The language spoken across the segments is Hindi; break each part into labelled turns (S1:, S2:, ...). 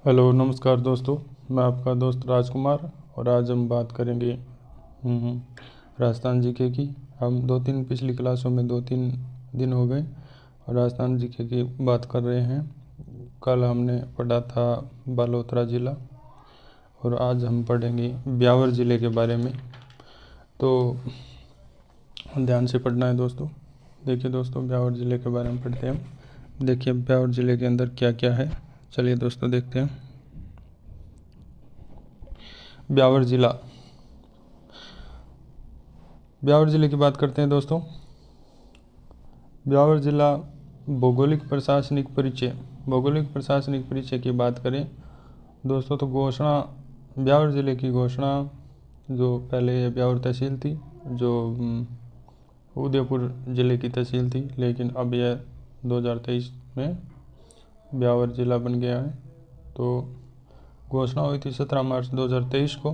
S1: हेलो नमस्कार दोस्तों। मैं आपका दोस्त राजकुमार और आज हम बात करेंगे राजस्थान जीके की। हम पिछली क्लासों में 2-3 दिन हो गए और राजस्थान जीके की बात कर रहे हैं। कल हमने पढ़ा था बालोतरा ज़िला और आज हम पढ़ेंगे ब्यावर ज़िले के बारे में। तो ध्यान से पढ़ना है दोस्तों। देखिए दोस्तों, ब्यावर ज़िले के बारे में पढ़ते हैं हम। देखिए ब्यावर ज़िले के अंदर क्या क्या है, चलिए दोस्तों देखते हैं। ब्यावर ज़िला, ब्यावर ज़िले की बात करते हैं दोस्तों। ब्यावर ज़िला भौगोलिक प्रशासनिक परिचय की बात करें दोस्तों तो घोषणा, ब्यावर ज़िले की घोषणा जो पहले ये ब्यावर तहसील थी, जो उदयपुर ज़िले की तहसील थी, लेकिन अब यह 2023 में ब्यावर ज़िला बन गया है। तो घोषणा हुई थी 17 मार्च 2023 को।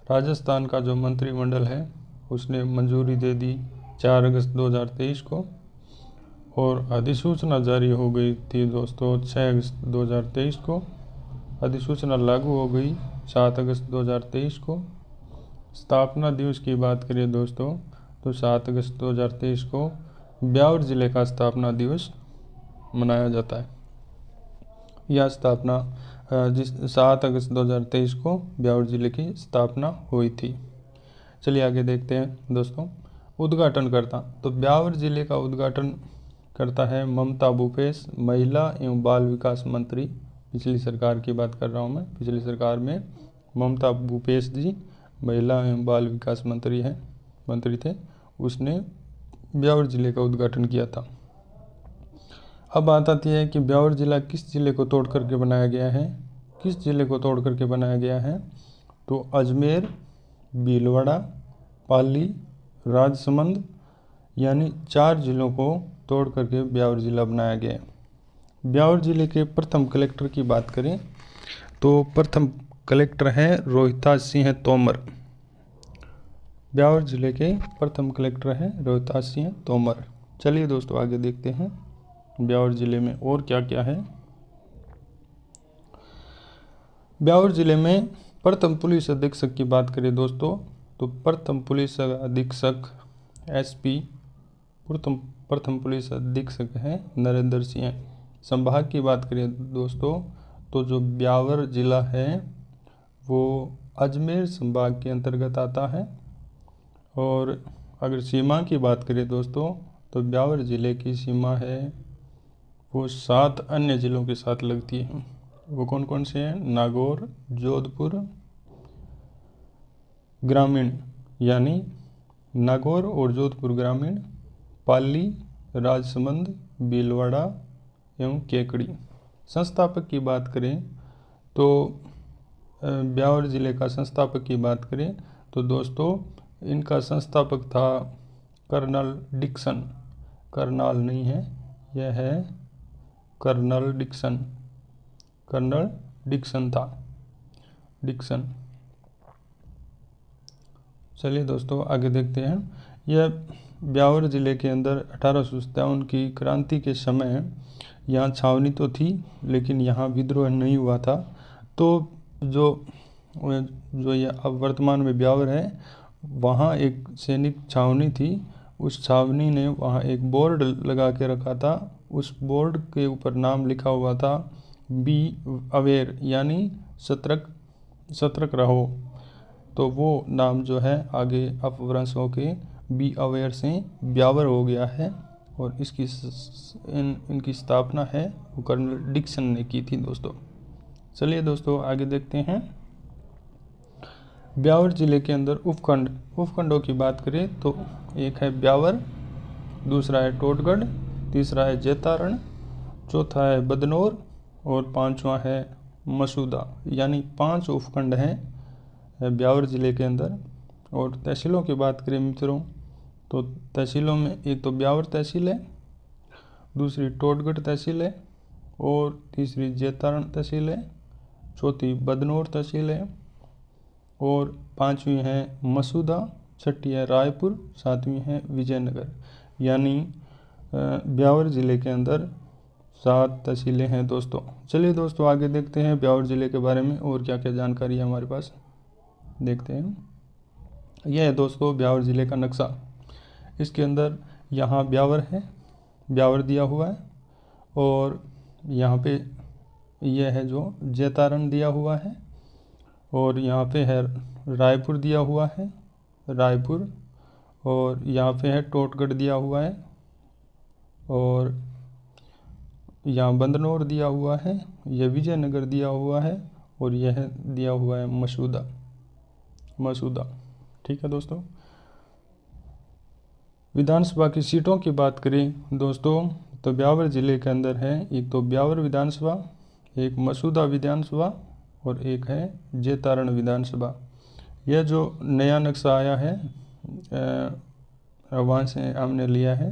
S1: राजस्थान का जो मंत्रिमंडल है उसने मंजूरी दे दी 4 अगस्त 2023 को और अधिसूचना जारी हो गई थी दोस्तों 6 अगस्त 2023 को। अधिसूचना लागू हो गई 7 अगस्त 2023 को। स्थापना दिवस की बात करें दोस्तों तो 7 अगस्त 2023 को ब्यावर ज़िले का स्थापना दिवस मनाया जाता है। यह स्थापना 7 अगस्त 2023 को ब्यावर ज़िले की स्थापना हुई थी। चलिए आगे देखते हैं दोस्तों। उद्घाटन करता तो ब्यावर ज़िले का उद्घाटन करता है ममता भूपेश, महिला एवं बाल विकास मंत्री। पिछली सरकार की बात कर रहा हूँ मैं। पिछली सरकार में ममता भूपेश जी महिला एवं बाल विकास मंत्री थे। उसने ब्यावर ज़िले का उद्घाटन किया था। अब बात आती है कि ब्यावर ज़िला किस ज़िले को तोड़ करके बनाया गया है। किस ज़िले को तोड़ करके बनाया गया है तो अजमेर, भीलवाड़ा, पाली, राजसमंद यानी 4 ज़िलों को तोड़ करके ब्यावर ज़िला बनाया गया है। ब्यावर ज़िले के प्रथम कलेक्टर की बात करें तो प्रथम कलेक्टर हैं रोहिताज सिंह तोमर। ब्यावर ज़िले के प्रथम कलेक्टर हैं रोहिताज सिंह तोमर। चलिए दोस्तों आगे देखते हैं ब्यावर ज़िले में और क्या क्या है। ब्यावर ज़िले में प्रथम पुलिस अधीक्षक की बात करें दोस्तों तो प्रथम पुलिस अधीक्षक एसपी प्रथम पुलिस अधीक्षक हैं नरेंद्र सिंह। संभाग की बात करें दोस्तों तो जो ब्यावर ज़िला है वो अजमेर संभाग के अंतर्गत आता है। और अगर सीमा की बात करें दोस्तों तो ब्यावर ज़िले की सीमा है वो 7 अन्य ज़िलों के साथ लगती है। वो कौन कौन से हैं? नागौर, जोधपुर ग्रामीण यानी नागौर और जोधपुर ग्रामीण, पाली, राजसमंद, भीलवाड़ा एवं केकड़ी। संस्थापक की बात करें तो ब्यावर ज़िले का संस्थापक की बात करें तो दोस्तों इनका संस्थापक था कर्नल डिक्सन। करनाल नहीं है, यह है कर्नल डिक्सन। कर्नल डिक्सन था, डिक्सन। चलिए दोस्तों आगे देखते हैं। यह ब्यावर ज़िले के अंदर 1857 की क्रांति के समय यहाँ छावनी तो थी लेकिन यहाँ विद्रोह नहीं हुआ था। तो जो ये अब वर्तमान में ब्यावर है वहाँ एक सैनिक छावनी थी। उस छावनी ने वहाँ एक बोर्ड लगा के रखा था। उस बोर्ड के ऊपर नाम लिखा हुआ था बी अवेयर यानी सतर्क रहो। तो वो नाम जो है आगे अपभ्रंश होके बी अवेयर से ब्यावर हो गया है और इसकी इनकी स्थापना है वो कर्नल डिक्सन ने की थी दोस्तों। चलिए दोस्तों आगे देखते हैं। ब्यावर ज़िले के अंदर उपखंडों की बात करें तो एक है ब्यावर, दूसरा है टोटगढ़, तीसरा है जैतारण, चौथा है बदनौर और 5वां है मसूदा। यानी 5 उपखंड हैं ब्यावर ज़िले के अंदर। और तहसीलों की बात करें मित्रों तो तहसीलों में एक तो ब्यावर तहसील है, दूसरी टोटगढ़ तहसील है और तीसरी जैतारण तहसील है, चौथी बदनौर तहसील है और 5वीं है मसूदा, 6ठी है रायपुर, 7वीं है विजयनगर। यानी ब्यावर ज़िले के अंदर 7 तहसीलें हैं दोस्तों। चलिए दोस्तों आगे देखते हैं ब्यावर ज़िले के बारे में और क्या क्या जानकारी है हमारे पास, देखते हैं। यह है दोस्तों ब्यावर ज़िले का नक्शा। इसके अंदर यहाँ ब्यावर है, ब्यावर दिया हुआ है, और यहाँ पे यह है जो जैतारण दिया हुआ है, और यहाँ पे है रायपुर दिया हुआ है, रायपुर, और यहाँ पे है टोटगढ़ दिया हुआ है, और यहाँ बंदनौर दिया हुआ है, यह विजयनगर दिया हुआ है, और यह दिया हुआ है मसूदा। ठीक है दोस्तों। विधानसभा की सीटों की बात करें दोस्तों तो ब्यावर ज़िले के अंदर है एक तो ब्यावर विधानसभा, एक मसूदा विधानसभा, और एक है जैतारण विधानसभा। यह जो नया नक्शा आया है वहाँ से हमने लिया है,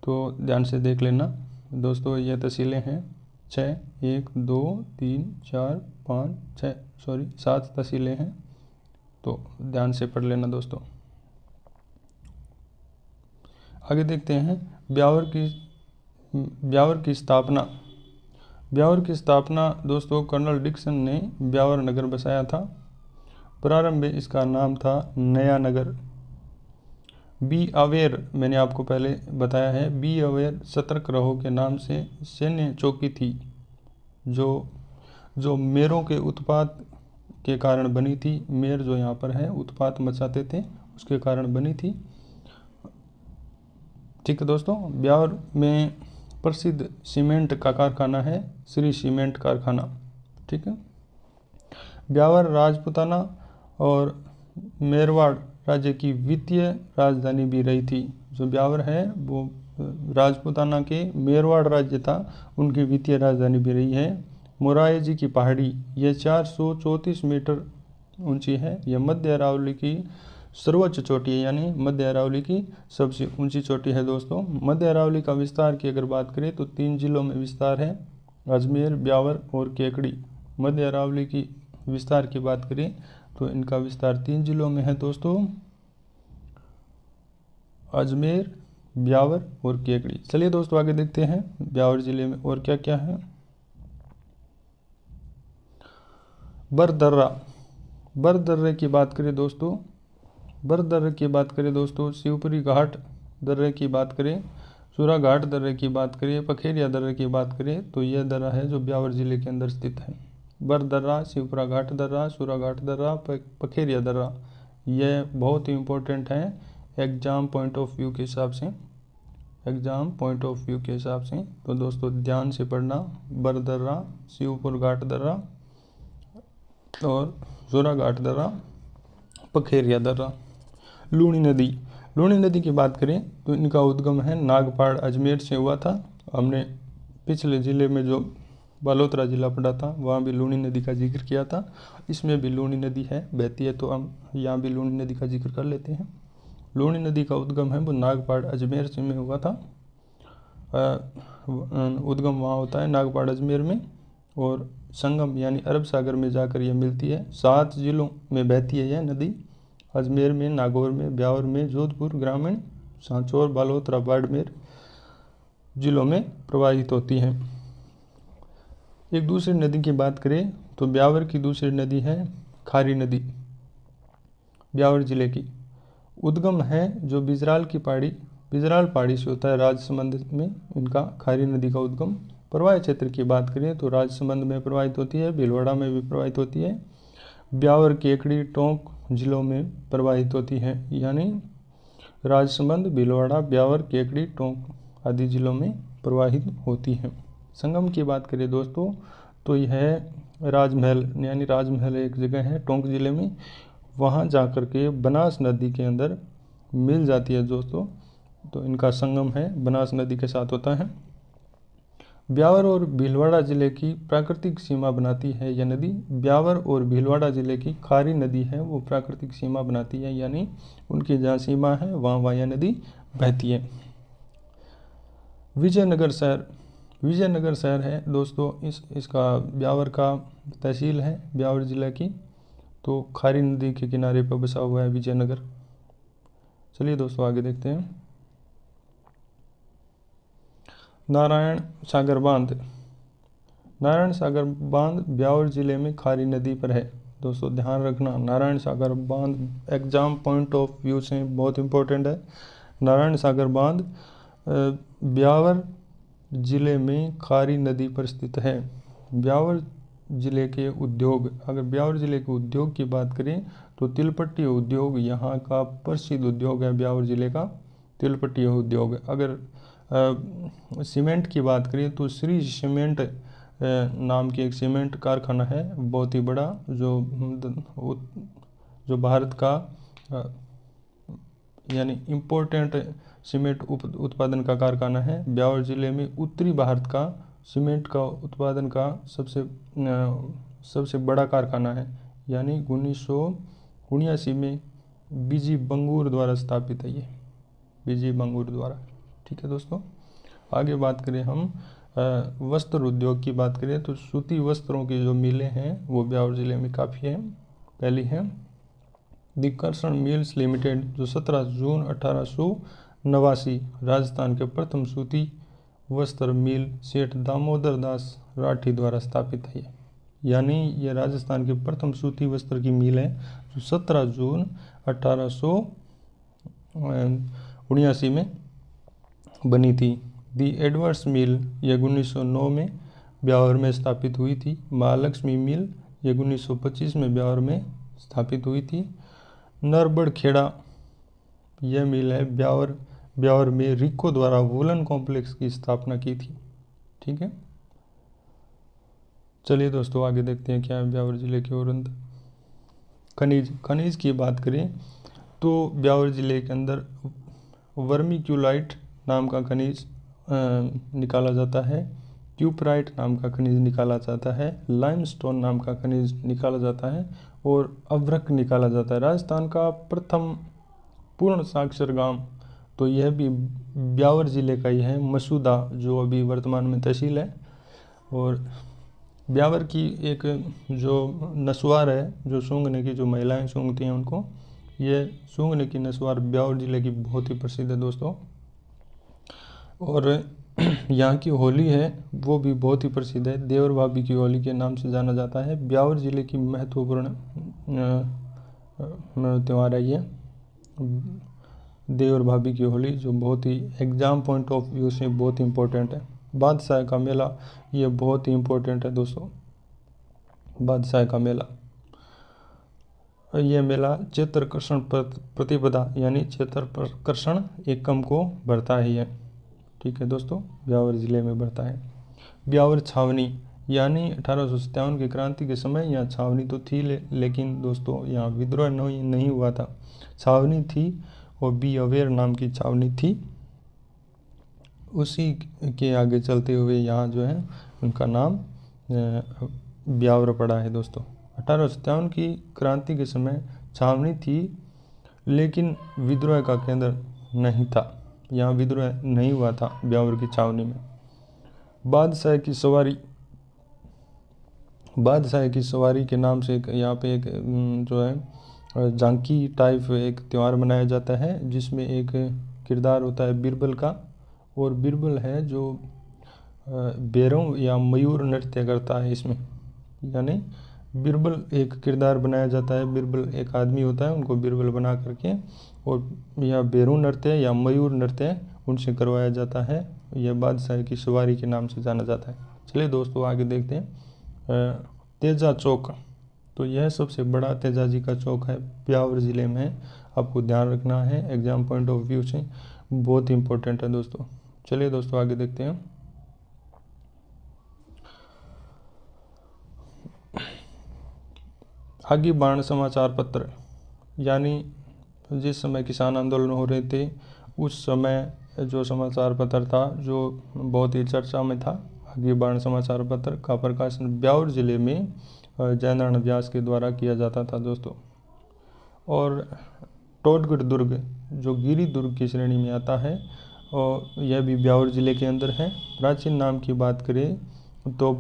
S1: तो ध्यान से देख लेना दोस्तों। ये तहसीलें हैं 6, 1 2 3 4 5 6 7 तहसीलें हैं, तो ध्यान से पढ़ लेना दोस्तों। आगे देखते हैं ब्यावर की स्थापना। ब्यावर की स्थापना दोस्तों कर्नल डिक्सन ने ब्यावर नगर बसाया था। प्रारंभ में इसका नाम था नया नगर। बी अवेयर, मैंने आपको पहले बताया है, बी अवेयर सतर्क रहो के नाम से सैन्य चौकी थी, जो मेरों के उत्पात के कारण बनी थी। मेर जो यहाँ पर है उत्पात मचाते थे, उसके कारण बनी थी। ठीक है दोस्तों। ब्यावर में प्रसिद्ध सीमेंट का कारखाना है श्री सीमेंट कारखाना। ठीक है। ब्यावर राजपूताना और मेरवाड़ राज्य की वित्तीय राजधानी भी रही थी। जो ब्यावर है वो राजपूताना के मेरवाड़ राज्य था, उनकी वित्तीय राजधानी भी रही है। मोराए जी की पहाड़ी, यह 434 मीटर ऊंची है। यह मध्य अरावली की सर्वोच्च चोटी है, यानी मध्य अरावली की सबसे ऊंची चोटी है दोस्तों। मध्य अरावली का विस्तार की अगर बात करें तो 3 जिलों में विस्तार है, अजमेर, ब्यावर और केकड़ी। मध्य अरावली की विस्तार की बात करें तो इनका विस्तार 3 जिलों में है दोस्तों, अजमेर, ब्यावर और केकड़ी। चलिए दोस्तों आगे देखते हैं ब्यावर जिले में और क्या क्या है। बरदर्रे की बात करें दोस्तों, बरदर्रे की बात करें दोस्तों, शिवपुरी घाट दर्रे की बात करें, सूरा घाट दर्रे की बात करें, पखेरिया दर्रे की बात करें, तो यह दर्रा है जो ब्यावर जिले के अंदर स्थित है। बरदर्रा, शिवपुरा घाट दर्रा, सूरा घाट दर्रा, पखेरिया दर्रा, यह बहुत ही इम्पोर्टेंट है एग्जाम पॉइंट ऑफ व्यू के हिसाब से, एग्जाम पॉइंट ऑफ व्यू के हिसाब से। तो दोस्तों ध्यान से पढ़ना, बरदर्रा, शिवपुर घाट दर्रा और सूरा घाट दर्रा, पखेरिया दर्रा। लूणी नदी की बात करें तो इनका उद्गम है नागपाड़ अजमेर से हुआ था। हमने पिछले ज़िले में जो बालोतरा ज़िला पढ़ा था वहाँ भी लूणी नदी का जिक्र किया था, इसमें भी लूणी नदी है, बहती है, तो हम यहाँ भी लूणी नदी का जिक्र कर लेते हैं। लूणी नदी का उद्गम है वो नागपाड़ अजमेर से में हुआ था। उद्गम वहाँ होता है नागपाड़ अजमेर में, और संगम यानी अरब सागर में जाकर यह मिलती है। 7 जिलों में बहती है यह नदी, अजमेर में, नागौर में, ब्यावर में, जोधपुर ग्रामीण, सांचौर, बालोतरा, बाड़मेर जिलों में प्रवाहित होती है। एक दूसरी नदी की बात करें तो ब्यावर की दूसरी नदी है खारी नदी, ब्यावर जिले की। उद्गम है जो बिजराल पहाड़ी से होता है राजसमंद में, इनका खारी नदी का उद्गम। प्रवाह क्षेत्र की बात करें तो राजसमंद में प्रवाहित होती है, भीलवाड़ा में भी प्रवाहित होती है, ब्यावर, केकड़ी, टोंक जिलों में प्रवाहित होती है, यानी राजसमंद, भीलवाड़ा, ब्यावर, केकड़ी, टोंक आदि जिलों में प्रवाहित होती है। संगम की बात करें दोस्तों तो यह राजमहल, यानी राजमहल एक जगह है टोंक जिले में, वहाँ जाकर के बनास नदी के अंदर मिल जाती है दोस्तों, तो इनका संगम है बनास नदी के साथ होता है। ब्यावर और भीलवाड़ा जिले की प्राकृतिक सीमा बनाती है यह नदी। ब्यावर और भीलवाड़ा जिले की खारी नदी है वो प्राकृतिक सीमा बनाती है, यानी उनकी जहाँ सीमा है वहाँ यह नदी बहती है। विजयनगर शहर है दोस्तों, इसका ब्यावर का तहसील है ब्यावर जिला की, तो खारी नदी के किनारे पर बसा हुआ है विजयनगर। चलिए दोस्तों आगे देखते हैं। नारायण सागर बांध। नारायण सागर बांध ब्यावर जिले में खारी नदी पर है। दोस्तों ध्यान रखना, नारायण सागर बांध एग्जाम पॉइंट ऑफ व्यू से बहुत इंपॉर्टेंट है। नारायण सागर बांध ब्यावर जिले में खारी नदी पर स्थित है। ब्यावर जिले के उद्योग, अगर ब्यावर जिले के उद्योग की बात करें तो तिलपट्टी उद्योग यहाँ का प्रसिद्ध उद्योग है। ब्यावर जिले का तिलपट्टी उद्योग। अगर सीमेंट की बात करें तो श्री सीमेंट नाम की एक सीमेंट कारखाना है, बहुत ही बड़ा, जो भारत का यानी इम्पोर्टेंट सीमेंट उत्पादन का कारखाना है। ब्यावर जिले में उत्तरी भारत का सीमेंट का उत्पादन का सबसे बड़ा कारखाना है, यानी 1979 में बीजी बंगूर द्वारा स्थापित है ये, बीजी बंगूर द्वारा। ठीक है दोस्तों, आगे बात करें हम वस्त्र उद्योग की बात करें तो सूती वस्त्रों की जो मिलें हैं वो ब्यावर जिले में काफ़ी हैं। पहली है दी कर्षण मिल्स लिमिटेड, जो 17 जून 1889 राजस्थान के प्रथम सूती वस्त्र मिल सेठ दामोदर दास राठी द्वारा स्थापित है। यानी ये राजस्थान के प्रथम सूती वस्त्र की मिल है जो 17 जून 1879 में बनी थी। दी एडवर्ड्स मिल ये 1909 में ब्यावर में स्थापित हुई थी। महालक्ष्मी मिल ये 1925 में ब्यावर में स्थापित हुई थी। नरबड़ खेड़ा यह मिल है ब्यावर में रिको द्वारा वूलन कॉम्प्लेक्स की स्थापना की थी। ठीक है, चलिए दोस्तों आगे देखते हैं क्या है ब्यावर जिले के और अंदर। खनिज की बात करें तो ब्यावर जिले के अंदर वर्मिक्यूलाइट नाम का खनिज निकाला जाता है, क्यूपराइट नाम का खनिज निकाला जाता है, लाइमस्टोन नाम का खनिज निकाला जाता है और अभ्रक निकाला जाता है। राजस्थान का प्रथम पूर्ण साक्षर गांव तो यह भी ब्यावर जिले का ही है, मसूदा, जो अभी वर्तमान में तहसील है। और ब्यावर की एक जो नस्वार है, जो सूंघने की जो महिलाएं सूंघती हैं उनको, ये सूंघने की नस्वार ब्यावर जिले की बहुत ही प्रसिद्ध है दोस्तों। और यहाँ की होली है वो भी बहुत ही प्रसिद्ध है, देवर भाभी की होली के नाम से जाना जाता है। ब्यावर जिले की महत्वपूर्ण त्यौहार है ये देवर भाभी की होली, जो बहुत ही एग्जाम पॉइंट ऑफ व्यू से बहुत ही इम्पोर्टेंट है। बादशाह का मेला ये बहुत ही इम्पोर्टेंट है दोस्तों। बादशाह का मेला, यह मेला चैत्र कर्षण प्रतिपदा यानी चैत्र कर्षण एकम को भरता है ये। ठीक है दोस्तों, ब्यावर जिले में बढ़ता है। ब्यावर छावनी, यानी 1857 की क्रांति के समय यहाँ छावनी तो थी लेकिन दोस्तों यहाँ विद्रोह नहीं हुआ था। छावनी थी और बी अवेयर नाम की छावनी थी। उसी के आगे चलते हुए यहाँ जो है उनका नाम ब्यावर पड़ा है दोस्तों। 1857 की क्रांति के समय छावनी थी लेकिन विद्रोह का केंद्र नहीं था, यहाँ विद्रोह नहीं हुआ था ब्यावर की छावनी में। बादशाह की सवारी के नाम से यहाँ पे एक जो है झांकी टाइप एक त्यौहार मनाया जाता है, जिसमें एक किरदार होता है बिरबल का, और बिरबल है जो बैरों या मयूर नृत्य करता है इसमें, यानी बिरबल एक किरदार बनाया जाता है। बिरबल एक आदमी होता है, उनको बिरबल बना करके और या बैरों नृत्य या मयूर नृत्य उनसे करवाया जाता है। यह बादशाह की सवारी के नाम से जाना जाता है। चलिए दोस्तों आगे देखते हैं तेजा चौक। तो यह सबसे बड़ा तेजा जी का चौक है, ब्यावर ज़िले में, आपको ध्यान रखना है, एग्जाम पॉइंट ऑफ व्यू से बहुत इंपॉर्टेंट है दोस्तों। चलिए दोस्तों आगे देखते हैं। आगे बाण समाचार पत्र, यानी जिस समय किसान आंदोलन हो रहे थे उस समय जो समाचार पत्र था जो बहुत ही चर्चा में था, आगे बाण समाचार पत्र का प्रकाशन ब्यावर जिले में जयनारायण व्यास के द्वारा किया जाता था दोस्तों। और टोडगढ़ दुर्ग जो गिरी दुर्ग की श्रेणी में आता है और यह भी ब्यावर जिले के अंदर है। प्राचीन नाम की बात करें तो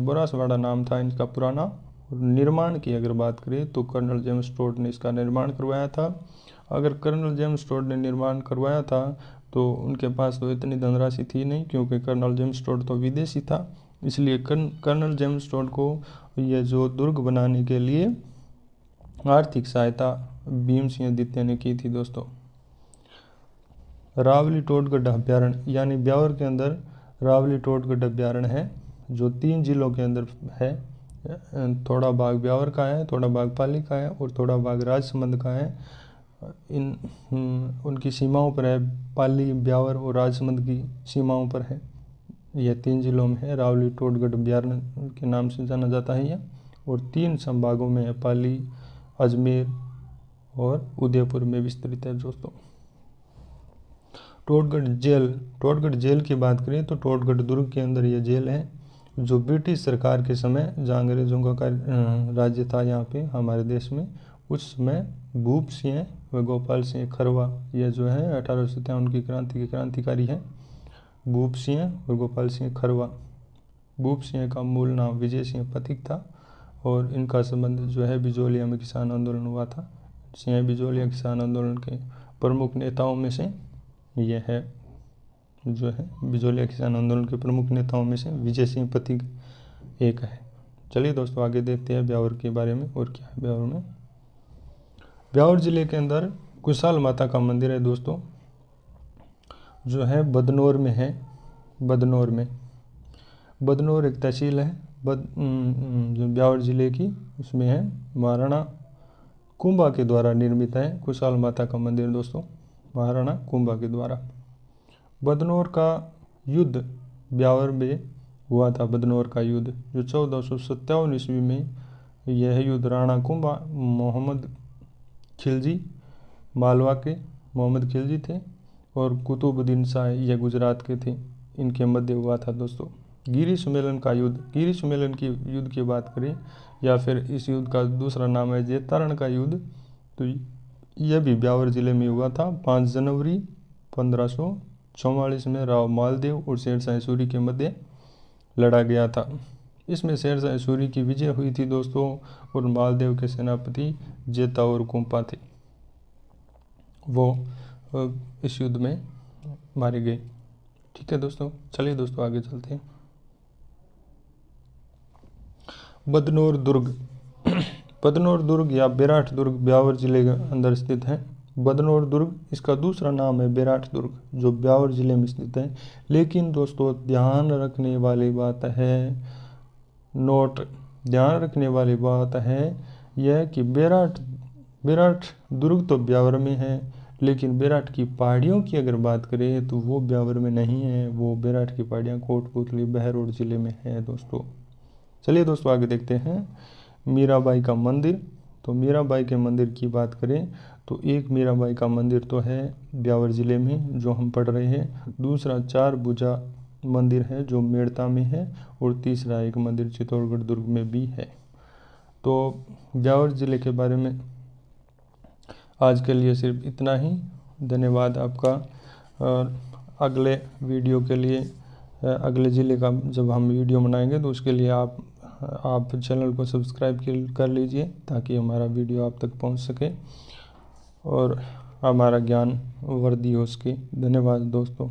S1: बोरासवाड़ा नाम था इनका पुराना। निर्माण की अगर बात करें तो कर्नल जेम्स टोड ने इसका निर्माण करवाया था। अगर कर्नल जेम्स टोड ने निर्माण करवाया था तो उनके पास तो इतनी धनराशि थी नहीं, क्योंकि कर्नल जेम्स टोड तो विदेशी था। इसलिए कर्नल जेम्स टोड को यह जो दुर्ग बनाने के लिए आर्थिक सहायता भीम सिंह द्वितीय ने की थी दोस्तों। रावली टोडगढ़ अभ्यारण्य, यानी ब्यावर के अंदर रावली टोडगढ़ अभ्यारण्य है, जो 3 जिलों के अंदर है। थोड़ा भाग ब्यावर का है, थोड़ा भाग पाली का है और थोड़ा भाग राजसमंद का है। उनकी सीमाओं पर है, पाली, ब्यावर और राजसमंद की सीमाओं पर है। यह 3 जिलों में है। रावली टोडगढ़ अभ्यारण्य के नाम से जाना जाता है यह, और 3 संभागों में है, पाली, अजमेर और उदयपुर में विस्तृत है दोस्तों। टोडगढ़ जेल की बात करें तो टोडगढ़ दुर्ग के अंदर यह जेल है, जो ब्रिटिश सरकार के समय, जहाँ अंग्रेजों का राज्य था यहाँ पे हमारे देश में, उस समय भूप सिंह व गोपाल सिंह खरवा, यह जो है 1857 की क्रांति के क्रांतिकारी हैं, भूप सिंह और गोपाल सिंह खरवा। भूप सिंह का मूल नाम विजय सिंह पथिक था और इनका संबंध जो है बिजोलिया में किसान आंदोलन हुआ था। सिंह बिजोलिया किसान आंदोलन के प्रमुख नेताओं में से यह है, जो है बिजोलिया किसान आंदोलन के प्रमुख नेताओं में से विजय सिंह पथिक एक है। चलिए दोस्तों आगे देखते हैं ब्यावर के बारे में और क्या है ब्यावर में। ब्यावर जिले के अंदर कुशाल माता का मंदिर है दोस्तों, जो है बदनौर में है। बदनौर एक तहसील है जो ब्यावर जिले की, उसमें है। महाराणा कुंभा के द्वारा निर्मित है कुशाल माता का मंदिर दोस्तों, महाराणा कुंभा के द्वारा। बदनौर का युद्ध ब्यावर में हुआ था। बदनौर का युद्ध जो 1457 ईस्वी में, यह युद्ध राणा कुंभा मोहम्मद खिलजी, मालवा के मोहम्मद खिलजी थे, और कुतुबुद्दीन शाह, यह गुजरात के थे, इनके मध्य हुआ था दोस्तों। गिरी सुमेलन का युद्ध, गिरी सुमेलन की युद्ध की बात करें, या फिर इस युद्ध का दूसरा नाम है जेतारण का युद्ध, तो यह भी ब्यावर जिले में हुआ था। 5 जनवरी 1544 में राव मालदेव और शेरशाह सूरी के मध्य लड़ा गया था। इसमें शेरशाह सूरी की विजय हुई थी दोस्तों, और मालदेव के सेनापति जेता और कुंपा थे, वो इस युद्ध में मारे गए। ठीक है दोस्तों, चलिए दोस्तों आगे चलते हैं। बदनौर दुर्ग बदनौर दुर्ग या बेराठ दुर्ग ब्यावर जिले के अंदर स्थित है। बदनौर दुर्ग, इसका दूसरा नाम है बेराठ दुर्ग, जो ब्यावर जिले में स्थित है। लेकिन दोस्तों ध्यान रखने वाली बात है यह कि बेराठ दुर्ग तो ब्यावर में है, लेकिन बेराठ की पहाड़ियों की अगर बात करें तो वो ब्यावर में नहीं है। वो बेराठ की पहाड़ियाँ कोटपुतली, बहरोड जिले में है दोस्तों। चलिए दोस्तों आगे देखते हैं मीराबाई का मंदिर। तो मीराबाई के मंदिर की बात करें तो एक मीराबाई का मंदिर तो है ब्यावर जिले में, जो हम पढ़ रहे हैं। दूसरा 4 भुजा मंदिर है जो मेड़ता में है, और तीसरा एक मंदिर चित्तौड़गढ़ दुर्ग में भी है। तो ब्यावर जिले के बारे में आज के लिए सिर्फ इतना ही। धन्यवाद आपका। और अगले वीडियो के लिए, अगले ज़िले का जब हम वीडियो बनाएंगे तो उसके लिए आप चैनल को सब्सक्राइब कर लीजिए, ताकि हमारा वीडियो आप तक पहुंच सके और हमारा ज्ञान वृद्धि हो सके। धन्यवाद दोस्तों।